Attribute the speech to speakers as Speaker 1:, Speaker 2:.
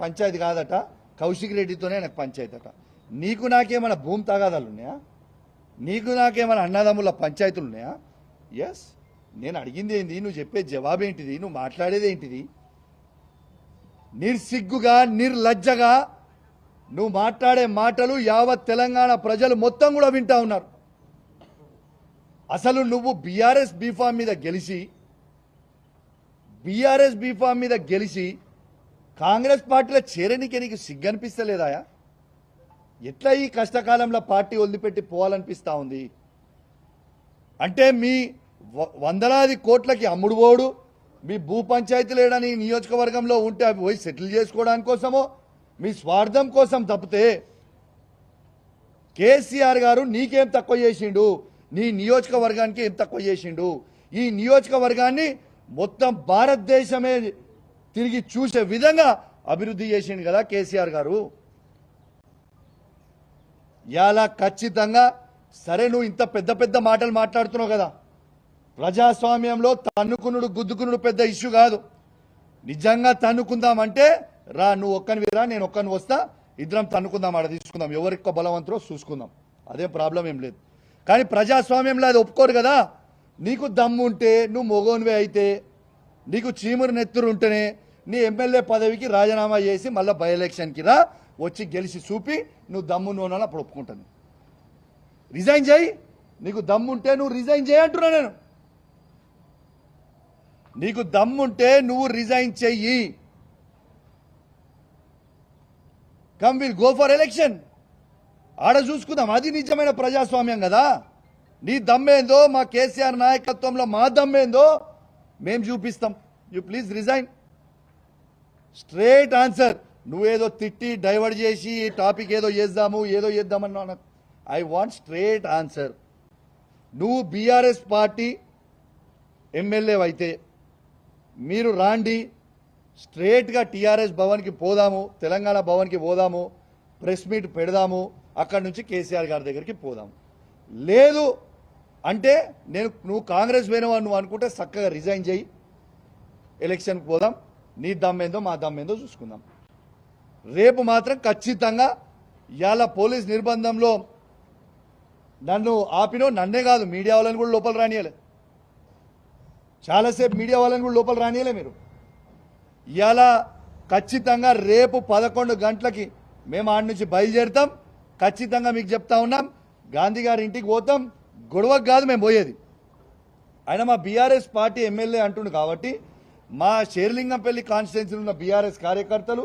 Speaker 1: పంచాయతీ కాదట, కౌశిక్ రెడ్డితోనే నాకు పంచాయతీ అట. నీకు నాకేమైనా భూమి తగాదాలు ఉన్నాయా? నీకు నాకేమైనా అన్నదమ్ముల పంచాయతీలు ఉన్నాయా? ఎస్, నేను అడిగింది ఏంది, నువ్వు చెప్పే జవాబు ఏంటిది, నువ్వు మాట్లాడేది ఏంటిది? నిర్సిగ్గుగా నిర్లజ్జగా నువ్వు మాట్లాడే మాటలు యావత్ తెలంగాణ ప్రజలు మొత్తం కూడా వింటా ఉన్నారు. అసలు నువ్వు బీఆర్ఎస్ బీఫామ్ మీద గెలిచి కాంగ్రెస్ పార్టీలో చేరనికి నీకు సిగ్గనిపిస్తలేదాయా? ఎట్లా ఈ కష్టకాలంలో పార్టీ వదిలిపెట్టి పోవాలనిపిస్తా ఉంది? అంటే మీ వందలాది కోట్లకి అమ్ముడు పోడు, మీ భూ పంచాయతీలు ఏడని నియోజకవర్గంలో ఉంటే అవి పోయి సెటిల్ చేసుకోవడానికి కోసమో మీ స్వార్థం కోసం తప్పితే కేసీఆర్ గారు నీకేం తక్కువ చేసిండు, నీ నియోజకవర్గానికి ఏం తక్కువ చేసిండు? ఈ నియోజకవర్గాన్ని మొత్తం భారతదేశమే తిరిగి చూసే విధంగా అభివృద్ధి చేసిండు కదా కేసీఆర్ గారు. ఇలా ఖచ్చితంగా సరే, నువ్వు ఇంత పెద్ద పెద్ద మాటలు మాట్లాడుతున్నావు కదా, ప్రజాస్వామ్యంలో తన్నుకునుడు గుద్దుకునుడు పెద్ద ఇష్యూ కాదు. నిజంగా తన్నుకుందామంటే రా, నువ్వు ఒక్కనివి రా, నేను ఒక్కని వస్తా, ఇద్దరం తన్నుకుందాం, ఆడ తీసుకుందాం, ఎవరికి బలవంతులో చూసుకుందాం, అదే ప్రాబ్లం ఏం లేదు. కానీ ప్రజాస్వామ్యంలో అది ఒప్పుకోరు కదా. నీకు దమ్ము ఉంటే, నువ్వు మొగోనివే అయితే, నీకు చీమురు నెత్తురు ఉంటేనే నీ ఎమ్మెల్యే పదవికి రాజీనామా చేసి మళ్ళీ బై ఎలక్షన్కి రా, వచ్చి గెలిచి చూపి నువ్వు దమ్ము నోనాలి, అప్పుడు ఒప్పుకుంటాను. రిజైన్ చేయి, నీకు దమ్ముంటే నువ్వు రిజైన్ చేయి అంటున్నా నేను. నీకు దమ్ముంటే నువ్వు రిజైన్ చెయ్యి. Come will go for election, ఆడ చూసుకుందాం. అది నిజమైన ప్రజాస్వామ్యం కదా. నీ దమ్మేందో, మా కేసీఆర్ నాయకత్వంలో మా దమ్మేందో మేము చూపిస్తాం. You please resign. Straight answer. నువ్వేదో తిట్టి డైవర్ట్ చేసి టాపిక్ ఏదో చేద్దామన్నా, ఐ వాంట్ స్ట్రేట్ ఆన్సర్. నువ్వు బీఆర్ఎస్ పార్టీ ఎమ్మెల్యే అయితే మీరు రాండి, స్ట్రేట్గా టీఆర్ఎస్ భవన్కి పోదాము, తెలంగాణ భవన్కి పోదాము, ప్రెస్ మీట్ పెడదాము, అక్కడి నుంచి కేసీఆర్ గారి దగ్గరికి పోదాము. లేదు అంటే నువ్వు కాంగ్రెస్ పోయినవా నువ్వు అనుకుంటే చక్కగా రిజైన్ చేయి, ఎలక్షన్కి పోదాం, నీ దమ్మేందో మా దమ్మేందో చూసుకుందాం. రేపు మాత్రం ఖచ్చితంగా ఇవాళ పోలీస్ నిర్బంధంలో నన్ను ఆపినో, నన్నే కాదు మీడియా వాళ్ళని కూడా లోపల రానియలే, చాలాసేపు మీడియా వాళ్ళని కూడా లోపల రానియలే మీరు. ఇవాళ ఖచ్చితంగా రేపు 11 గంటలకి మేము ఆడ నుంచి బయలుదేరుతాం. ఖచ్చితంగా మీకు చెప్తా ఉన్నాం, గాంధీ గారి ఇంటికి పోతాం. గొడవకు కాదు మేము పోయేది. ఆయన మా బీఆర్ఎస్ పార్టీ ఎమ్మెల్యే అంటుండు కాబట్టి మా షేర్లింగంపల్లి కాన్స్టిట్యున్సీలో ఉన్న బీఆర్ఎస్ కార్యకర్తలు